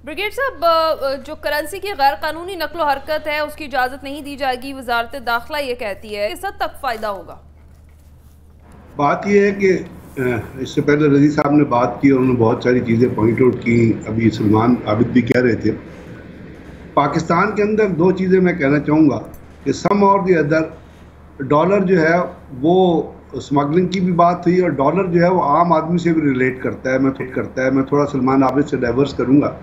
Brigade साहब, जो currency की गैर कानूनी नकलो हरकत है उसकी इजाज़त नहीं दी जाएगी, वजारत दाखिला ये कहती है, किस हद तक फ़ायदा होगा? बात यह है कि इससे पहले रजी साहब ने बात की और उन्होंने बहुत सारी चीज़ें पॉइंट आउट की। अभी सलमान आबिद भी कह रहे थे, पाकिस्तान के अंदर दो चीज़ें मैं कहना चाहूँगा कि सम और दी अदर डॉलर जो है वो स्मगलिंग की भी बात हुई और डॉलर जो है वो आम आदमी से भी रिलेट करता है। मैं थोड़ा सलमान आबिद से डाइवर्स करूँगा,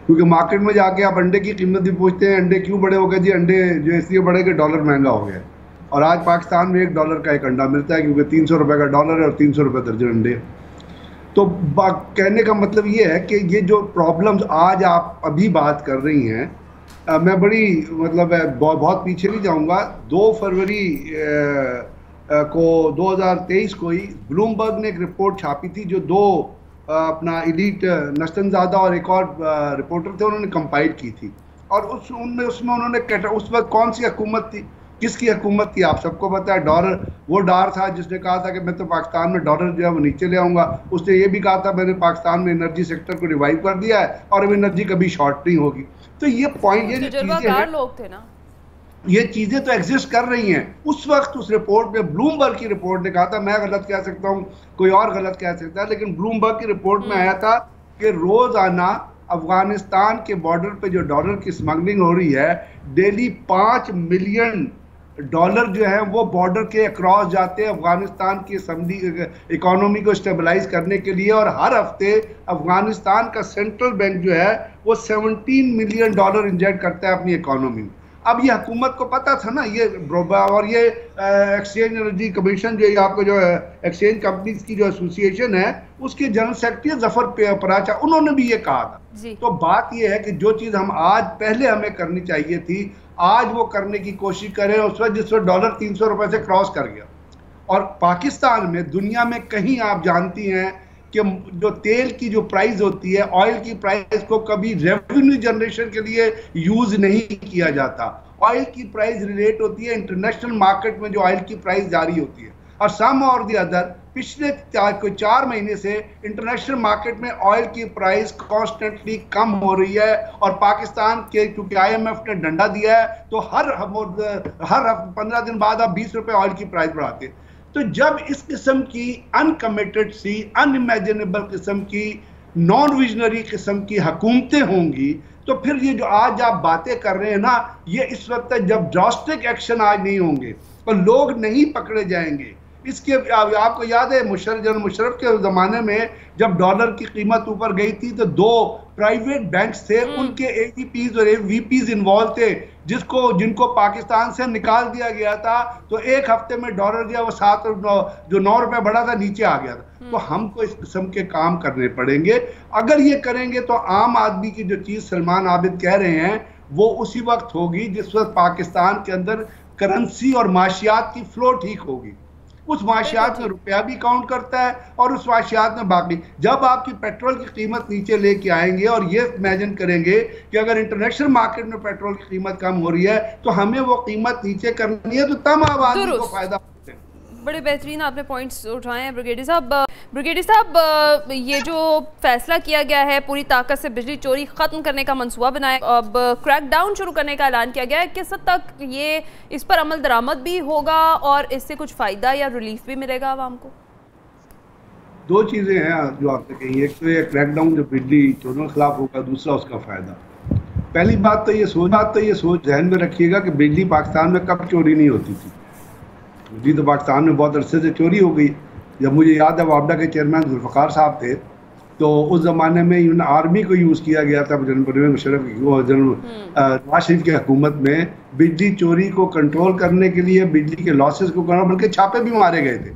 क्योंकि मार्केट में जाके आप अंडे की कीमत भी पूछते हैं, अंडे क्यों बड़े हो गए जी? अंडे जो इसलिए बढ़े कि डॉलर महंगा हो गया। और आज पाकिस्तान में $1 का एक अंडा मिलता है, क्योंकि 300 रुपये का डॉलर है और 300 रुपये दर्जन अंडे। तो कहने का मतलब ये है कि ये जो प्रॉब्लम्स आज आप अभी बात कर रही हैं, मैं बड़ी मतलब बहुत पीछे नहीं जाऊंगा। 2 फरवरी को 2023 को ही ब्लूमबर्ग ने एक रिपोर्ट छापी थी, जो दो अपना एलीट नस्तनज़ादा और एक और रिपोर्टर थे, उन्होंने कंपाइल की थी। और उसमें उन्होंने उस वक्त कौन सी हुकूमत थी, किसकी हुकूमत थी, आप सबको पता है। डॉलर वो डार था जिसने कहा था कि मैं तो पाकिस्तान में डॉलर जो है वो नीचे ले आऊँगा। उसने ये भी कहा था मैंने पाकिस्तान में एनर्जी सेक्टर को रिवाइव कर दिया है और अब एनर्जी कभी शॉर्ट नहीं होगी। तो ये पॉइंट, ये तजुर्बाकार लोग थे ना, ये चीज़ें तो एग्जिस्ट कर रही हैं। उस वक्त उस रिपोर्ट में, ब्लूमबर्ग की रिपोर्ट ने कहा था, मैं गलत कह सकता हूँ, कोई और गलत कह सकता है, लेकिन ब्लूमबर्ग की रिपोर्ट में आया था कि रोज़ाना अफगानिस्तान के बॉर्डर पे जो डॉलर की स्मगलिंग हो रही है, डेली $5 मिलियन जो है वो बॉर्डर के अक्रॉस जाते हैं अफगानिस्तान की इकोनॉमी को स्टेबलाइज करने के लिए। और हर हफ्ते अफगानिस्तान का सेंट्रल बैंक जो है वो $17 मिलियन इंजेक्ट करता है अपनी इकोनॉमी में। अब ये हुकूमत को पता था ना, ये और ये एक्सचेंज एनर्जी कमीशन जो आपको जो एक्सचेंज कंपनीज की जो एसोसिएशन है, उसके जनरल सेक्रेटरी जफर पराचा, उन्होंने भी ये कहा था। तो बात ये है कि जो चीज़ हम आज पहले हमें करनी चाहिए थी, आज वो करने की कोशिश करें। उस वक्त जिस वक्त डॉलर 300 रुपये से क्रॉस कर गया, और पाकिस्तान में, दुनिया में कहीं आप जानती हैं कि जो तेल की जो प्राइस होती है, ऑयल की प्राइस को कभी रेवेन्यू जनरेशन के लिए यूज नहीं किया जाता। ऑयल की प्राइस रिलेट होती है इंटरनेशनल मार्केट में जो ऑयल की प्राइस जारी होती है। और सम और दी अदर पिछले 4 महीने से इंटरनेशनल मार्केट में ऑयल की प्राइस कॉन्स्टेंटली कम हो रही है। और पाकिस्तान के, क्योंकि IMF ने डंडा दिया है, तो हर 15 दिन बाद आप 20 रुपये ऑयल की प्राइस बढ़ाते हैं। तो जब इस किस्म की अनकमिटेड सी, अनइमेजिनेबल किस्म की, नॉन विजनरी किस्म की हुकूमतें होंगी, तो फिर ये जो आज आप बातें कर रहे हैं ना, ये इस वक्त तक जब ड्रास्टिक एक्शन आज नहीं होंगे और लोग नहीं पकड़े जाएंगे। इसके आपको याद है जनरल मुशर्रफ के ज़माने में जब डॉलर की कीमत ऊपर गई थी, तो 2 प्राइवेट बैंक्स थे, उनके AVPs और VPs इन्वॉल्व थे, जिनको पाकिस्तान से निकाल दिया गया था। तो एक हफ्ते में डॉलर जो 9 रुपए बढ़ा था, नीचे आ गया था। तो हमको इस किस्म के काम करने पड़ेंगे। अगर ये करेंगे तो आम आदमी की जो चीज़ सलमान आबिद कह रहे हैं वो उसी वक्त होगी जिस वक्त पाकिस्तान के अंदर करेंसी और माशियात की फ्लो ठीक होगी। उस माशियात में रुपया भी काउंट करता है और उस माशियात में बाकी। जब आपकी पेट्रोल की कीमत नीचे लेके आएंगे और ये इमेजिन करेंगे कि अगर इंटरनेशनल मार्केट में पेट्रोल की कीमत कम हो रही है तो हमें वो कीमत नीचे करनी है, तो तब आबादी को फायदा। बड़े बेहतरीन आपने पॉइंट्स उठाए हैं ब्रिगेडी साहब, ये जो फैसला किया गया है पूरी ताकत से बिजली चोरी खत्म करने का मंसूबा बनाया, अब क्रैकडाउन शुरू करने का ऐलान किया गया है, किस हद तक ये इस पर अमल दरामद भी होगा और इससे कुछ फायदा या रिलीफ भी मिलेगा आवाम को? 2 चीज़ें हैं जो आपने कही। एक तो ये क्रैकडाउन जो बिजली चोरों के खिलाफ होगा, दूसरा उसका फायदा। पहली बात तो ये सोच ध्यान में रखिएगा कि बिजली पाकिस्तान में कब चोरी नहीं होती थी। बिजली तो पाकिस्तान में बहुत अरसे से चोरी हो गई। जब मुझे याद है वापडा के चेयरमैन जुल्फ़िकार साहब थे, तो उस ज़माने में इवन आर्मी को यूज़ किया गया था, जनरल मुशर्रफ नवाज शरीफ की हुकूमत में, बिजली चोरी को कंट्रोल करने के लिए, बिजली के लॉसेस को करना, बल्कि छापे भी मारे गए थे।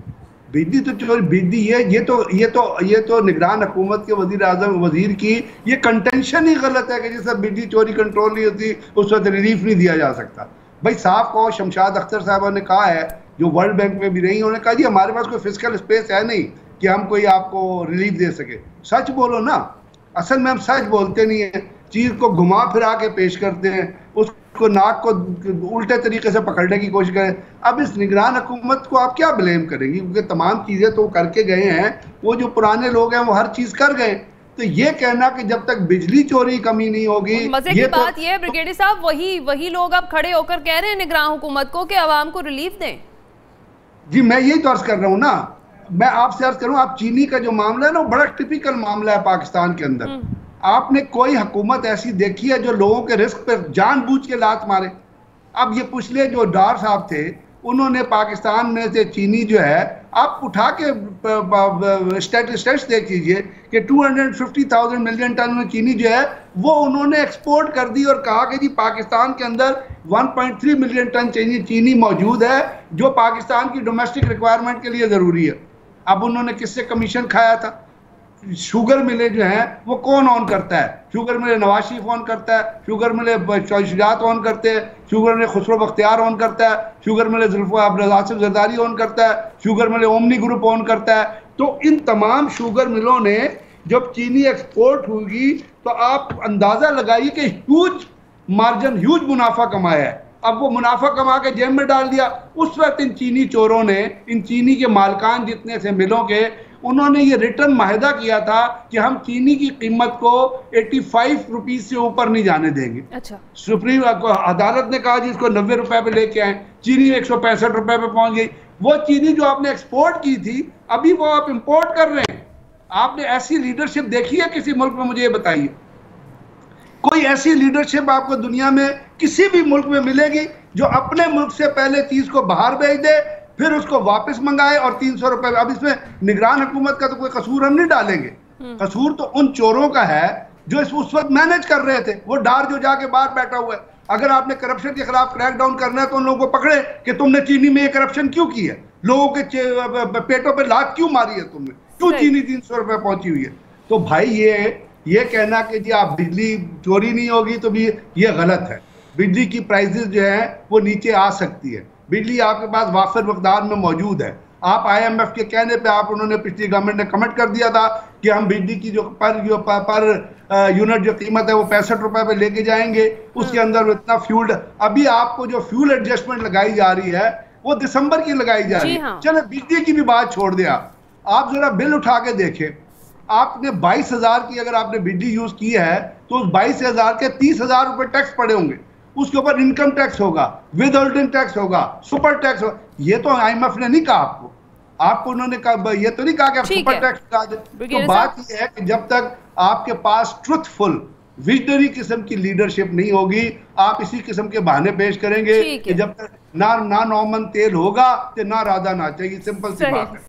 बिजली तो चोरी, बिजली ये तो निगरान हुकूमत के वजीर की ये कंटेंशन ही गलत है कि जिससे बिजली चोरी कंट्रोल नहीं होती उस वक्त रिलीफ नहीं दिया जा सकता। भाई साफ कहो, शमशाद अख्तर साहब ने कहा है, जो वर्ल्ड बैंक में भी रही, उन्होंने कहा जी हमारे पास कोई फिजिकल स्पेस है नहीं कि हम कोई आपको रिलीफ दे सके। सच बोलो ना। असल में हम सच बोलते नहीं है, चीज़ को घुमा फिरा के पेश करते हैं, उसको नाक को उल्टे तरीके से पकड़ने की कोशिश करें। अब इस निगरान हुकूमत को आप क्या ब्लेम करेंगी, क्योंकि तमाम चीज़ें तो करके गए हैं, वो जो पुराने लोग हैं वो हर चीज़ कर गए। तो ये कहना कि जब तक बिजली चोरी कमी नहीं होगी, मजे की बात ये है ब्रिगेडियर साहब, वही लोग अब खड़े होकर कह रहे हैं निगरान हुकूमत को कि आवाम को रिलीफ दें। जी मैं यही तो अर्ज कर रहा हूँ ना, मैं आपसे अर्ज करूँ, आप चीनी का जो मामला है ना, बड़ा टिपिकल मामला है पाकिस्तान के अंदर। आपने कोई हुकूमत ऐसी देखी है जो लोगों के रिस्क पर जानबूझ के लात मारे? अब ये पिछले जो डार साहब थे, उन्होंने पाकिस्तान में से चीनी जो है, आप उठा के स्टैटिस्टिक्स देख लीजिए कि 250,000 मिलियन टन चीनी जो है वो उन्होंने एक्सपोर्ट कर दी और कहा कि जी पाकिस्तान के अंदर 1.3 मिलियन टन चीनी मौजूद है जो पाकिस्तान की डोमेस्टिक रिक्वायरमेंट के लिए ज़रूरी है। अब उन्होंने किससे कमीशन खाया था? शुगर मिलें जो हैं वो कौन ऑन करता है? शुगर मिले नवाज शरीफ ऑन करता है, शुगर मिले शुजात ऑन करते हैं, शुगर मिले खुसरो बख्तियार ऑन करता है, शुगर मिले आसिफ जरदारी ऑन करता है, शुगर मिले ओमनी ग्रुप ऑन करता है। तो इन तमाम शुगर मिलों ने जब चीनी एक्सपोर्ट होगी तो आप अंदाज़ा लगाइए कि ह्यूज मार्जिन, ह्यूज मुनाफा कमाया है। अब वो मुनाफा कमा के जेब में डाल दिया। उस वक्त इन चीनी चोरों ने, इन चीनी के मालकान जितने से मिलों के, उन्होंने ये रिटर्न माहिदा किया था कि हम चीनी की कीमत को 85 रुपीज से ऊपर नहीं जाने देंगे। अच्छा। सुप्रीम अदालत ने कहा जी इसको 90 रुपए पे लेके आए, चीनी 165 रुपए पे पहुंच गई। वो चीनी जो आपने एक्सपोर्ट की थी अभी वो आप इंपोर्ट कर रहे हैं। आपने ऐसी लीडरशिप देखी है किसी मुल्क में? मुझे ये बताइए, कोई ऐसी लीडरशिप आपको दुनिया में किसी भी मुल्क में मिलेगी जो अपने मुल्क से पहले चीज को बाहर भेज दे, फिर उसको वापस मंगाए और 300 रुपए? अब इसमें निगरान हुकूमत का तो कोई कसूर हम नहीं डालेंगे, कसूर तो उन चोरों का है जो उस वक्त मैनेज कर रहे थे। वो डार जो जाके बाहर बैठा हुआ है। अगर आपने करप्शन के खिलाफ क्रैक डाउन करना है तो उन लोगों को पकड़े कि तुमने चीनी में ये करप्शन क्यों की है, लोगों के पेटों पे लात क्यों मारी है तुमने, क्यों चीनी 300 रुपए पहुंची हुई है। तो भाई ये कहना कि जी आप बिजली चोरी नहीं होगी तो भी ये गलत है। बिजली की प्राइसेस जो है वो नीचे आ सकती है। बिजली आपके पास वाफिर मकदार में मौजूद है। आप IMF के कहने पे उन्होंने पिछली गवर्नमेंट ने कमिट कर दिया था कि हम बिजली की जो पर यूनिट जो कीमत है वो 65 रुपए पे लेके जाएंगे। उसके अंदर इतना फ्यूल, अभी आपको जो फ्यूल एडजस्टमेंट लगाई जा रही है वो दिसंबर की लगाई जा रही है। चलो बिजली की भी बात छोड़ दिया, आप जरा बिल उठा के देखें। आपने 22,000 की अगर आपने बिजली यूज की है तो उस 22,000 के 30,000 रुपए टैक्स पड़े होंगे। उसके ऊपर इनकम टैक्स होगा, विद होल्डिंग टैक्स होगा, सुपर टैक्स होगा। ये तो IMF ने नहीं कहा आपको उन्होंने कहा, ये तो नहीं कहा कि आप सुपर टैक्स लगा दे। तो बात ये है कि जब तक आपके पास ट्रुथफुल विजनरी किस्म की लीडरशिप नहीं होगी, आप इसी किस्म के बहाने पेश करेंगे कि जब तक ना नौमन तेल होगा तो ना राधा ना चाहिए। सिंपल सी बात है।